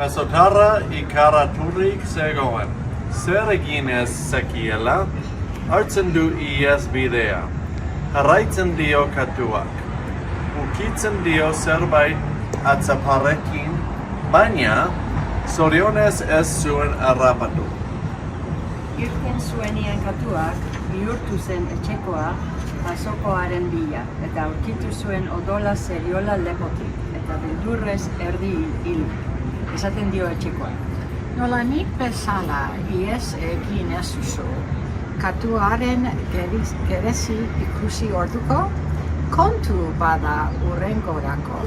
Mesotara I karaturik segoen. Serigines sekiela, artsendu ies bidea. Haraitzen dio katuak. Ukitzen dio zerbait atzaparekin, baina zorionez ez zuen harrapatu. Irten zuenien katuak, bihurtu zen etxekoa, basokoaren bila, eta aurkitu zuen odola zeriola lepotik, eta beldurrez erdi hil. Esaten dio etxekoa. Nola nik bezala ies egin ez duzu, katuaren gerezi ikusi orduko, kontu bada urrengorako.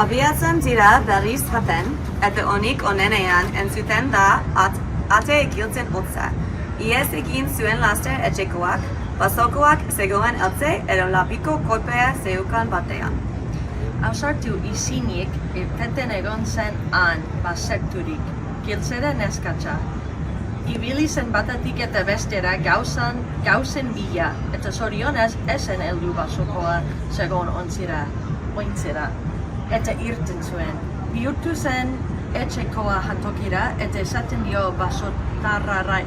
Abiatzen dira berriz jaten, eta onik onenean entzuten da ate egiltzen utza. Ies egin zuen laster etxekoak, basokoak zegoen eltze edo lapiko kolpea zeukan batean. Ausartu izinik, irteten egon zen han baserturik, giltzera neskatxa. Ibili zen batatik eta bestera gauzen bila, eta zorionez esen heldu basokoa segon ointzira, eta irten zuen. Bihurtu zen etxekoa jantokira, eta esaten dio basotarrari.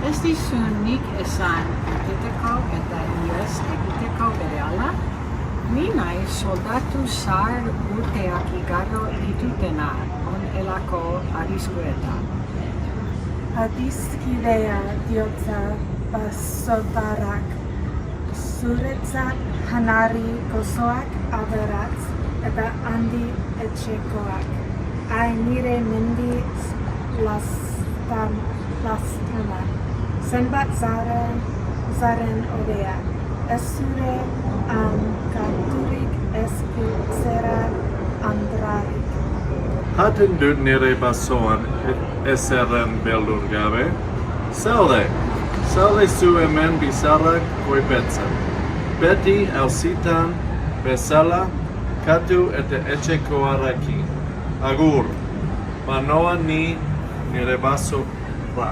Ez dizu nik esan egiteko eta ies egiteko berehala? Ni nahi soldatu zahar urteak igarro ditutena onelako arriskuetan. Adiskidea diotza basotarrak, zuretzat janari gozoak aberatz eta handi etxekoak. Ai nire mendi lastana, zenbat zaren odea, ez zure katurik ez giltzera andrarik. Haten dut nire basoan ezerren beldur gabe? Zalde zu hemen bizarrak koipetzen. Beti auzitan bezala katu eta etxekoarekin. Agur, manoa ni nire baso ra.